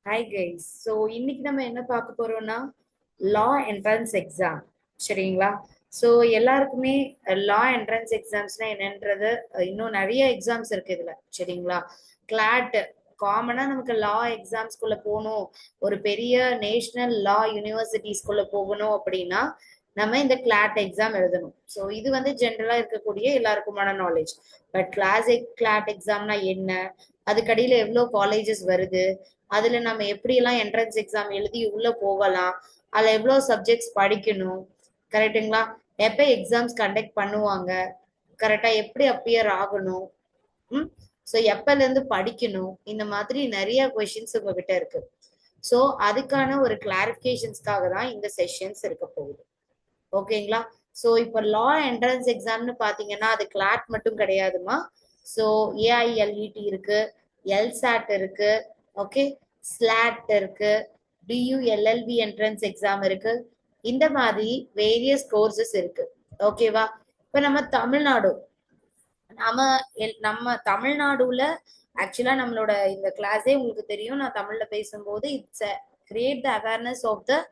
Hi guys. So இன்னைக்கு நம்ம என்ன பார்க்க போறோம்னா லா என்ட்ரன்ஸ் எக்ஸாம். சரிங்களா? ஸோ எல்லாருக்குமே லா என்ட்ரன்ஸ் எக்ஸாம்ஸ்னா என்னன்றது இன்னும் நிறைய எக்ஸாம்ஸ் இருக்கு இதுல. சரிங்களா? கிளாட் காமனா நமக்கு லா எக்ஸாம்ஸ்குள்ள போகணும், ஒரு பெரிய நேஷனல் லா யூனிவர்சிட்டிஸ்குள்ள போகணும் அப்படின்னா நம்ம இந்த கிளாட் எக்ஸாம் எழுதணும். ஸோ இது வந்து ஜென்ரலா இருக்கக்கூடிய எல்லாருக்குமான நாலேஜ். பட் கிளாட் எக்ஸாம்னா என்ன, அதுக்கடியில எவ்வளோ காலேஜஸ் வருது, அதுல நம்ம எப்படி எல்லாம் என்ட்ரன்ஸ் எக்ஸாம் எழுதி உள்ள போகலாம், அதுல எவ்வளவு சப்ஜெக்ட்ஸ் படிக்கணும், கரெக்டுங்களா? எப்ப எக்ஸாம்ஸ் கண்டக்ட் பண்ணுவாங்க, கரெக்டா எப்படி அப்பியர் ஆகணும், ஸோ எப்பல இருந்து படிக்கணும், இந்த மாதிரி நிறைய கொஸ்டின்ஸ் உங்ககிட்ட இருக்கு. ஸோ அதுக்கான ஒரு கிளாரிபிகேஷன்ஸ்க்காக தான் இந்த செஷன்ஸ் இருக்க போகுது. ஓகேங்களா? ஸோ இப்போ லா என்ட்ரன்ஸ் எக்ஸாம்னு பாத்தீங்கன்னா அது கிளாட் மட்டும் கிடையாதுமா. ஸோ ஏஐஎல்இடி இருக்கு, எல்சாட் இருக்கு, ஓகே, ஸ்லாட் இருக்கு, டியூஎல்எல்பி என்ட்ரன்ஸ் எக்ஸாம் இருக்கு. இந்த மாதிரி வேரியஸ் கோர்சஸ் இருக்கு. ஓகேவா? இப்ப நம்ம தமிழ்நாடு, நம்ம தமிழ்நாடுல ஆக்சுவலா நம்மளோட இந்த கிளாஸே உங்களுக்கு தெரியும். நான் தமிழ்ல பேசும்போது it's create the awareness of the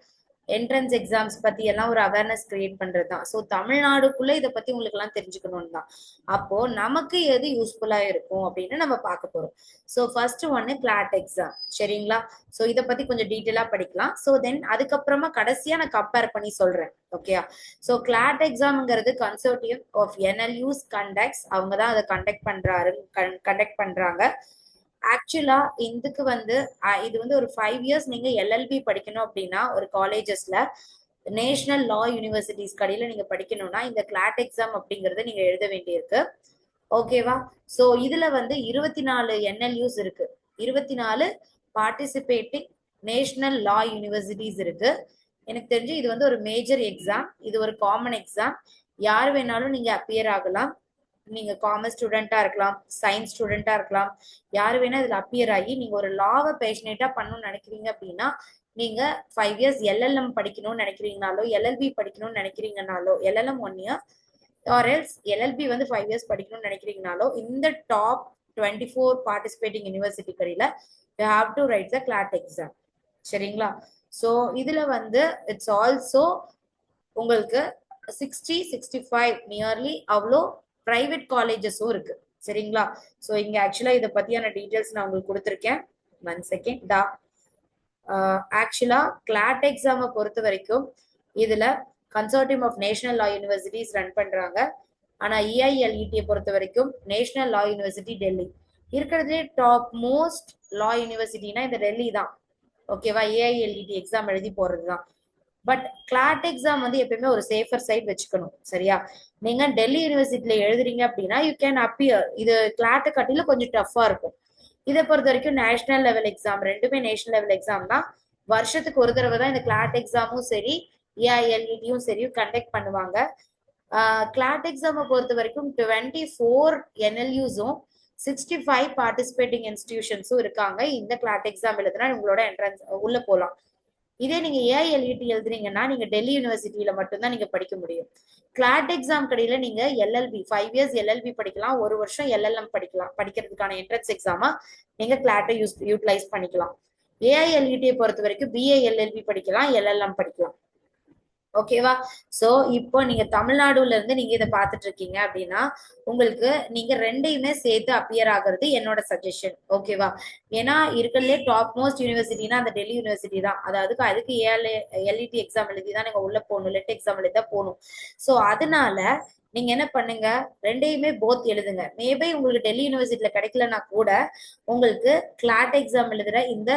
entrance exams பத்தி எல்லாம் ஒரு அவேர்னஸ் கிரியேட் பண்றது தான். ஸோ தமிழ்நாடுக்குள்ள இதை பத்தி உங்களுக்கு எல்லாம் தெரிஞ்சுக்கணும் தான். அப்போ நமக்கு எது யூஸ்ஃபுல்லா இருக்கும் அப்படின்னு நம்ம பார்க்க போறோம். ஸோ ஃபர்ஸ்ட் ஒன்னு கிளாட் எக்ஸாம். சரிங்களா? ஸோ இதை பத்தி கொஞ்சம் டீட்டெயிலா படிக்கலாம். ஸோ தென் அதுக்கப்புறமா கடைசியா நான் கம்பேர் பண்ணி சொல்றேன். ஓகே? ஸோ கிளாட் எக்ஸாம்ங்கிறது கன்சோர்டியம் ஆஃப் என்எல்யூஸ் கண்டக்ட்ஸ், அவங்க தான் அதை கண்டக்ட் பண்றாங்க. ஆக்சுவலா இதுக்கு வந்து இது வந்து ஒரு 5 இயர்ஸ் நீங்க எல்எல்பி படிக்கணும் அப்படின்னா ஒரு காலேஜஸ்ல நேஷனல் லா யூனிவர்சிட்டிஸ் கடையில நீங்க படிக்கணும்னா இந்த கிளாட் எக்ஸாம் அப்படிங்கறத நீங்க எழுத வேண்டியிருக்கு. ஓகேவா? சோ இதுல வந்து 24 என்எல்யூஸ் இருக்கு, 24 பார்ட்டிசிபேட்டிங் நேஷனல் லா யூனிவர்சிட்டிஸ் இருக்கு. எனக்கு தெரிஞ்சு இது வந்து ஒரு மேஜர் எக்ஸாம், இது ஒரு காமன் எக்ஸாம். யார் வேணாலும் நீங்க அப்பியர் ஆகலாம். நீங்க காமர்ஸ் ஸ்டூடெண்டா இருக்கலாம், சயின்ஸ் ஸ்டூடெண்டா இருக்கலாம், யாரு வேணா இதுல அப்பியர் ஆகி நீங்க ஒரு லாவை பேஷனேட்டா பண்ணணும்னு நினைக்கிறீங்க அப்படின்னா நீங்க 5 இயர்ஸ் எல்எல்எம் படிக்கணும்னு நினைக்கிறீங்கனாலோ, எல்எல்பி படிக்கணும்னு நினைக்கிறீங்கனாலோ, LLM 1 year or else LLB வந்து 5 இயர்ஸ் படிக்கணும்னு நினைக்கிறீங்கனாலோ இந்த டாப் 24 பார்ட்டிசிபேட்டிங் யூனிவர்சிட்டி கடையில you have to write the CLAT exam. சரிங்களா? ஸோ இதுல வந்து இட்ஸ் ஆல்சோ உங்களுக்கு 60-65 நியர்லி அவ்வளோ பிரைவேட் காலேஜஸும் இருக்கு. சரிங்களா? ஸோ இங்க ஆக்சுவலா இதை பத்தியான டீட்டெயில்ஸ் நான் உங்களுக்கு கொடுத்துருக்கேன். 1 செகண்ட் டா. ஆக்சுவலா கிளாட் எக்ஸாமை பொறுத்த வரைக்கும் இதுல consortium of national law universities run பண்றாங்க. ஆனா ஏஐஎல்இடியை பொறுத்த வரைக்கும் நேஷனல் லா யூனிவர்சிட்டி டெல்லி இருக்கிறதுலே டாப் மோஸ்ட் லா யூனிவர்சிட்டினா இந்த டெல்லி தான். ஓகேவா? ஏஐஎல்இடி எக்ஸாம் எழுதி போறதுதான். பட் கிளாட் எக்ஸாம் வந்து எப்பயுமே ஒரு சேஃபர் சைட் வச்சுக்கணும். சரியா? நீங்க டெல்லி யூனிவர்சிட்டியில எழுதுறீங்க அப்படின்னா யூ கேன் அப்பியர். இது கிளாட்டை கட்டில கொஞ்சம் டஃபா இருக்கும். இதை பொறுத்த வரைக்கும் நேஷனல் லெவல் எக்ஸாம், ரெண்டுமே நேஷனல் லெவல் எக்ஸாம் தான். வருஷத்துக்கு ஒரு தடவை தான் இந்த கிளாட் எக்ஸாமும் சரி ஏஐஎல்இடியும் சரி கண்டக்ட் பண்ணுவாங்க. கிளாட் எக்ஸாமை பொறுத்த வரைக்கும் 24 என்எல்யூஸும் 65 பார்ட்டிசிபேட்டிங் இன்ஸ்டிடியூஷன்ஸும் இருக்காங்க. இந்த கிளாட் எக்ஸாம் எழுதுனா உங்களோட என்ட்ரன்ஸ் உள்ள போகலாம். இதே நீங்க ஏஐஎல்இடி எழுதுறீங்கன்னா நீங்க டெல்லி யூனிவர்சிட்டியில மட்டும்தான் நீங்க படிக்க முடியும். கிளாட் எக்ஸாம் கடையில நீங்க எல்எல்பி 5 இயர்ஸ் எல்எல்பி படிக்கலாம், 1 வருஷம் எல்எல்எம் படிக்கலாம். படிக்கிறதுக்கான என்ட்ரன்ஸ் எக்ஸாமா நீங்க கிளாட்டை யூட்டிலைஸ் பண்ணிக்கலாம். ஏஐஎல்இடியை பொறுத்த வரைக்கும் பிஏஎல்எல்பி படிக்கலாம், எல்எல்எம் படிக்கலாம். ஓகேவா? சோ இப்போ நீங்க தமிழ்நாடுல இருந்து நீங்க இதை பார்த்துட்டு இருக்கீங்க அப்படின்னா உங்களுக்கு நீங்க ரெண்டையுமே சேர்த்து அப்பியர் ஆகுறது என்னோட சஜஷன். ஓகேவா? ஏன்னா இருக்கிறதுலே டாப் மோஸ்ட் யூனிவர்சிட்டினா அந்த டெல்லி யூனிவர்சிட்டி தான். அதுக்கு எல்இடி எக்ஸாம் எழுதி தான் நீங்க உள்ள போகணும், லெட் எக்ஸாம் எழுதி தான் போகணும். சோ அதனால நீங்க என்ன பண்ணுங்க, ரெண்டையுமே போத் எழுதுங்க. மேபி உங்களுக்கு டெல்லி யூனிவர்சிட்டியில கிடைக்கலன்னா கூட உங்களுக்கு கிளாட் எக்ஸாம் எழுதுற இந்த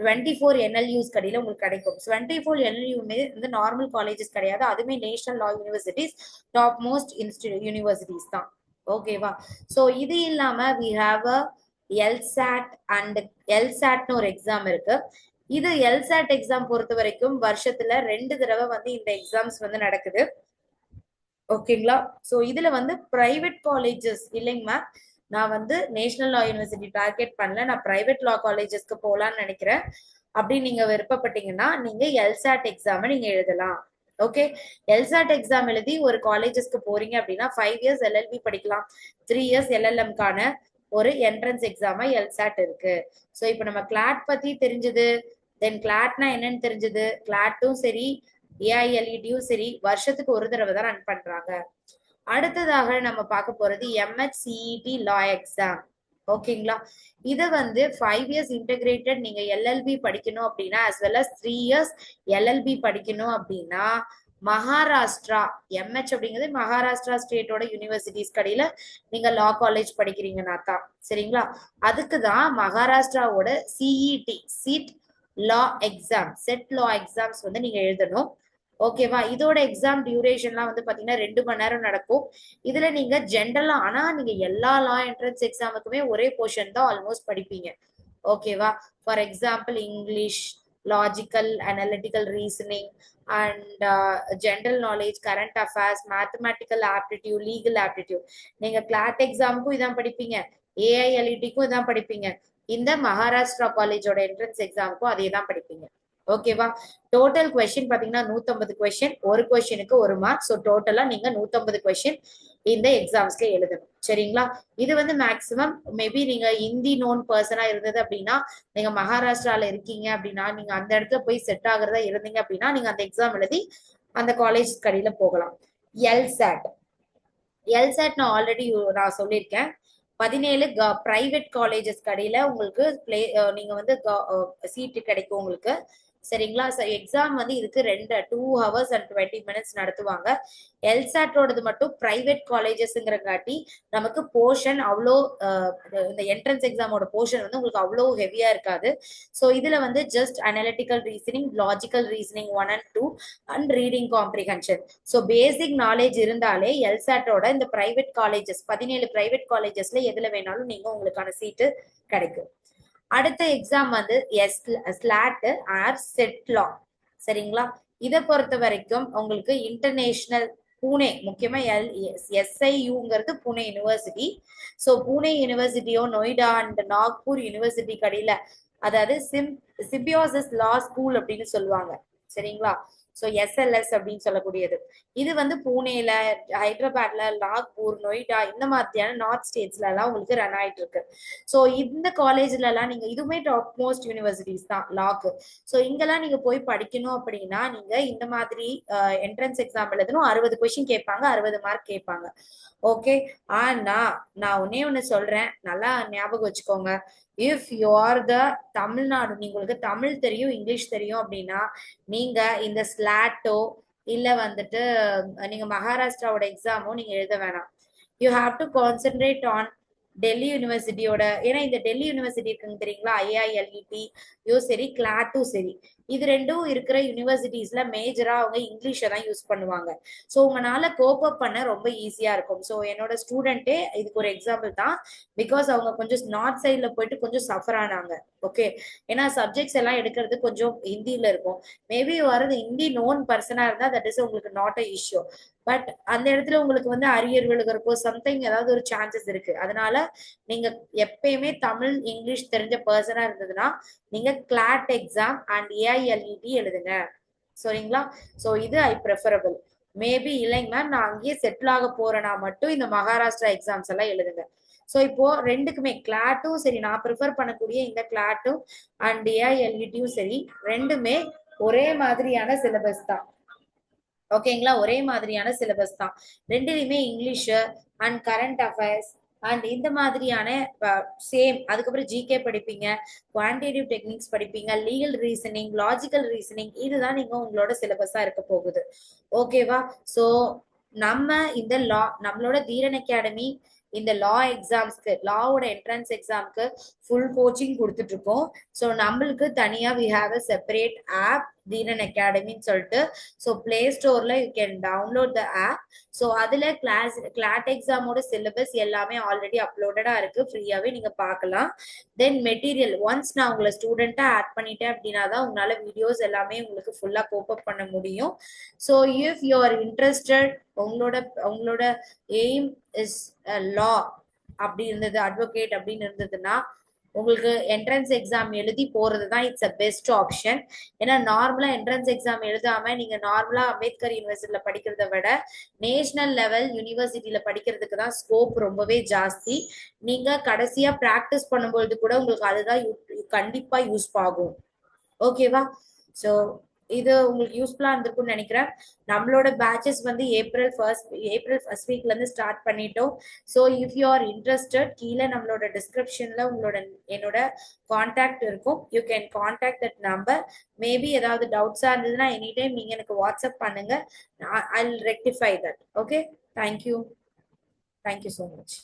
24 என்எல்யூஸ் கடையில உங்களுக்கு கிடைக்கும். 24 என்எல்யூமே வந்து நார்மல் காலேஜஸ் கிடையாது, அதுமே national law universities, top most universities தான். ஓகேவா? சோ இது இல்லாம வி ஹாவ் அ எல்சாட் அண்ட் எல்சாட்னு ஒரு எக்ஸாம் இருக்கு. இது எல்சாட் எக்ஸாம் பொறுத்த வரைக்கும் வருஷத்துல 2 தடவை வந்து இந்த எக்ஸாம்ஸ் வந்து நடக்குது. ஓகேங்களா? சோ இதுல வந்து பிரைவேட் காலேஜஸ் இல்லைங்க மேம், நான் வந்து நேஷனல் லா யூனிவர்சிட்டி டார்கெட் பண்ணல, நான் பிரைவேட் லா காலேஜஸ்க்கு போகலான்னு நினைக்கிறேன் அப்படி நீங்க விருப்பப்பட்டீங்கன்னா நீங்க எல்சாட் எக்ஸாம் நீங்க எழுதலாம். ஓகே? எல்சாட் எக்ஸாம் எழுதி ஒரு காலேஜஸ்க்கு போறீங்க அப்படின்னா 5 இயர்ஸ் எல்எல்பி படிக்கலாம், 3 இயர்ஸ் எல்எல்எம்கான ஒரு என்ட்ரன்ஸ் எக்ஸாமா எல்சாட் இருக்கு. ஸோ இப்போ நம்ம கிளாட் பத்தி தெரிஞ்சது, தென் கிளாட்னா என்னன்னு தெரிஞ்சது. கிளாட்டும் சரி ஏஐஎல்இடியும் சரி வருஷத்துக்கு ஒரு தடவை தான் ரன் பண்றாங்க. அடுத்ததாக நம்ம பார்க்க போறது எம்ஹெச்சிஇடி லா எக்ஸாம். ஓகேங்களா, இதை வந்து 5 இயர்ஸ் இன்டகிரேட்டட் நீங்க எல்எல்பி படிக்கணும் அப்படின்னா as well as 3 years LLB படிக்கணும் அப்படின்னா மகாராஷ்டிரா எம்ஹெச் அப்படிங்கிறது மகாராஷ்டிரா ஸ்டேட்டோட யூனிவர்சிட்டிஸ் கடையில நீங்க லா காலேஜ் படிக்கிறீங்கன்னா தான் சரிங்களா. அதுக்கு தான் மகாராஷ்டிராவோட சிஇடி சீட் லா எக்ஸாம் செட் லா எக்ஸாம்ஸ் வந்து நீங்க எழுதணும். ஓகேவா, இதோட எக்ஸாம் டியூரேஷன்லாம் வந்து பாத்தீங்கன்னா 2 மணி நேரம் நடக்கும். இதுல நீங்க ஜென்ரலா ஆனா நீங்க எல்லா லா என்ட்ரன்ஸ் எக்ஸாமுக்குமே ஒரே போர்ஷன் தான் ஆல்மோஸ்ட் படிப்பீங்க. ஓகேவா, for example English, logical analytical reasoning and general knowledge, current affairs, mathematical aptitude, legal aptitude. நீங்க கிளாட் எக்ஸாமுக்கும் இதான் படிப்பீங்க, ஏஐஎல்இடிக்கும் இதான் படிப்பீங்க, இந்த மகாராஷ்டிரா காலேஜோட என்ட்ரன்ஸ் எக்ஸாமுக்கும் அதே தான் படிப்பீங்க. ஓகேவா, டோட்டல் கொஸ்டின் பாத்தீங்கன்னா 150 கொஸ்டின், ஒரு கொஸ்டினுக்கு 1 மார்க். ஸோ டோட்டலா நீங்க 150 கொஸ்டின் இந்த எக்ஸாம்ஸ்க்கு எழுதணும் சரிங்களா. இது வந்து மேக்சிமம் மேபி நீங்க ஹிந்தி நோன் பர்சனா இருந்தது அப்படின்னா, நீங்க மகாராஷ்டிரால இருக்கீங்க அப்படின்னா, நீங்க அந்த இடத்துல போய் செட் ஆகுறதா இருந்தீங்க அப்படின்னா நீங்க அந்த எக்ஸாம் எழுதி அந்த காலேஜ் கடையில போகலாம். எல்சாட் எல்சாட் நான் ஆல்ரெடி நான் சொல்லியிருக்கேன். 17 பிரைவேட் காலேஜஸ் கடையில உங்களுக்கு நீங்க வந்து சீட்டு கிடைக்கும் உங்களுக்கு சரிங்களா. எக்ஸாம் வந்து இதுக்கு 2 hours and 20 minutes நடத்துவாங்க. எல்சாட்டோடது மட்டும் பிரைவேட் காலேஜஸ்ங்கிறங்காட்டி நமக்கு போர்ஷன் அவ்வளோ இந்த என்ட்ரன்ஸ் எக்ஸாமோட போர்ஷன் வந்து உங்களுக்கு அவ்வளோ ஹெவியா இருக்காது. ஸோ இதுல வந்து just analytical reasoning, logical reasoning 1 and 2 and reading comprehension. So basic knowledge இருந்தாலே எல்சாட்டோட இந்த பிரைவேட் காலேஜஸ் 17 பிரைவேட் காலேஜஸ்ல எதுல வேணாலும் நீங்க உங்களுக்கான சீட்டு கிடைக்கும். அடுத்த எக்ஸாம் வந்து ஸ்லாட் ஆர் செட் லா சரிங்களா. இதை பொறுத்த வரைக்கும் உங்களுக்கு இன்டர்நேஷனல் பூனே, முக்கியமா எஸ்ஐயுங்கிறது பூனே யூனிவர்சிட்டி. ஸோ பூனே யூனிவர்சிட்டியோ நொய்டா அண்ட் நாக்பூர் யூனிவர்சிட்டி கடையில, அதாவது சிம்பியோசிஸ் லா ஸ்கூல் அப்படின்னு சொல்லுவாங்க சரிங்களா. ஸோ எஸ்எல்எஸ் அப்படின்னு சொல்லக்கூடியது இது வந்து பூனேல, ஹைதராபாத்ல, நாக்பூர், நொய்டா இந்த மாதிரியான நார்த் ஸ்டேட்ஸ்ல எல்லாம் உங்களுக்கு ரன் ஆயிட்டு இருக்கு. ஸோ இந்த காலேஜ்ல எல்லாம் நீங்க இதுவுமே டாப் மோஸ்ட் யூனிவர்சிட்டிஸ் தான் லாக்கு. ஸோ இங்கெல்லாம் நீங்க போய் படிக்கணும் அப்படின்னா நீங்க இந்த மாதிரி என்ட்ரன்ஸ் எக்ஸாம் எழுதணும். 60 கொஸ்டின் கேட்பாங்க, 60 மார்க் கேட்பாங்க. ஓகே, ஆனா நான் ஒண்ணு சொல்றேன், நல்லா ஞாபகம் வச்சுக்கோங்க. இஃப் யூ ஆர் த தமிழ்நாடு, உங்களுக்கு தமிழ் தெரியும் இங்கிலீஷ் தெரியும் அப்படின்னா நீங்க இந்த ஸ்லாட்டோ இல்ல வந்துட்டு நீங்க மகாராஷ்டிராவோட எக்ஸாமோ நீங்க எழுத வேணாம். You have to concentrate on Delhi யூனிவர்சிட்டியோட, ஏன்னா இந்த டெல்லி யூனிவர்சிட்டி இருக்குங்க தெரியுங்களா, ஐஐஎல்இடி சரி கிளாட்டும் சரி, இது ரெண்டும் இருக்கிற யூனிவர்சிட்டிஸ்ல மேஜரா அவங்க இங்கிலீஷை தான் யூஸ் பண்ணுவாங்க. ஸோ உங்களால கோப் அப் பண்ண ரொம்ப ஈஸியா இருக்கும். ஸோ என்னோட ஸ்டூடெண்டே இதுக்கு ஒரு எக்ஸாம்பிள் தான். பிகாஸ் அவங்க கொஞ்சம் நார்த் சைட்ல போயிட்டு கொஞ்சம் சஃபர் ஆனாங்க. ஓகே, ஏன்னா சப்ஜெக்ட்ஸ் எல்லாம் எடுக்கிறது கொஞ்சம் ஹிந்தியில இருக்கும். மேபி வரது ஹிந்தி நோன் பர்சனா இருந்தா தட் இஸ் உங்களுக்கு நாட் அ இஷ்யூ. பட் அந்த இடத்துல உங்களுக்கு வந்து அரியர் விழுகிறப்போ சம்திங் ஏதாவது ஒரு சான்சஸ் இருக்கு. அதனால நீங்க எப்பயுமே தமிழ் இங்கிலீஷ் தெரிஞ்ச பர்சனா இருந்ததுன்னா நீங்க கிளாட் எக்ஸாம் அண்ட் ஏஐஎல்இடி எழுதுங்க சரிங்களா. ஸோ இது ஐ ப்ரிஃபரபிள். மேபி இல்லைங்க மேம் நான் அங்கேயே செட்டில் ஆக போறேன்னா மட்டும் இந்த மகாராஷ்டிரா எக்ஸாம்ஸ் எல்லாம் எழுதுங்க. ஸோ இப்போ ரெண்டுக்குமே கிளாட்டும் சரி, நான் ப்ரிஃபர் பண்ணக்கூடிய இந்த கிளாட்டும் அண்ட் ஏஐஎல்இடியும் சரி, ரெண்டுமே ஒரே மாதிரியான சிலபஸ் தான். ஓகேங்களா, ஒரே மாதிரியான சிலபஸ் தான். ரெண்டுலையுமே English and current affairs and இந்த மாதிரியான சேம். அதுக்கப்புறம் ஜிகே படிப்பீங்க, குவான்டிடேட்டிவ் டெக்னிக்ஸ் படிப்பீங்க, லீகல் ரீசனிங், லாஜிக்கல் ரீசனிங், இதுதான் நீங்க உங்களோட சிலபஸா இருக்க போகுது. ஓகேவா, ஸோ நம்ம இந்த லா நம்மளோட தீரன் அகாடமி இந்த லா எக்ஸாம்ஸ்க்கு, லாவோட என்ட்ரன்ஸ் எக்ஸாம்க்கு ஃபுல் கோச்சிங் கொடுத்துட்டு இருக்கோம். ஸோ நம்மளுக்கு தனியா we have a separate app Dheeran அகாடமின்னு சொல்லிட்டு. ஸோ பிளே ஸ்டோர்ல you can download the app. So அதுல கிளாட் எக்ஸாமோட சிலபஸ் எல்லாமே ஆல்ரெடி அப்லோடடா இருக்கு, ஃப்ரீயாவே நீங்க பார்க்கலாம். தென் மெட்டீரியல் ஒன்ஸ் நான் உங்களை ஸ்டூடெண்டா ஆட் பண்ணிட்டேன் அப்படின்னா தான் உங்களால வீடியோஸ் எல்லாமே உங்களுக்கு ஃபுல்லா கோப் அப் பண்ண முடியும். So if you are interested, உங்களோட எய்ம் இஸ் லா அப்படி இருந்தது, அட்வொகேட் அப்படின்னு இருந்ததுன்னா உங்களுக்கு என்ட்ரன்ஸ் எக்ஸாம் எழுதி போறது தான் இட்ஸ் அ பெஸ்ட் ஆப்ஷன். ஏன்னா நார்மலா என்ட்ரன்ஸ் எக்ஸாம் எழுதாம நீங்க நார்மலா அம்பேத்கர் யூனிவர்சிட்டியில படிக்கிறத விட நேஷனல் லெவல் யூனிவர்சிட்டியில படிக்கிறதுக்கு தான் ஸ்கோப் ரொம்பவே ஜாஸ்தி. நீங்க கடைசியா பிராக்டிஸ் பண்ணும்பொழுது கூட உங்களுக்கு அதுதான் கண்டிப்பா யூஸ் ஆகும். ஓகேவா? ஸோ இது உங்களுக்கு யூஸ்ஃபுல்லா இருந்திருக்கும்னு நினைக்கிறேன். நம்மளோட பேட்சஸ் வந்து ஏப்ரல் ஃபர்ஸ்ட் வீக்ல இருந்து ஸ்டார்ட் பண்ணிட்டோம். So if you are interested, கீழே நம்மளோட டிஸ்கிரிப்ஷன்ல என்னோட கான்டாக்ட் இருக்கும். You can contact that number. Maybe ஏதாவது டவுட்ஸா இருந்ததுன்னா எனி டைம் நீங்க எனக்கு வாட்ஸ்அப் பண்ணுங்க. I will rectify that. Okay, thank you. Thank you so much.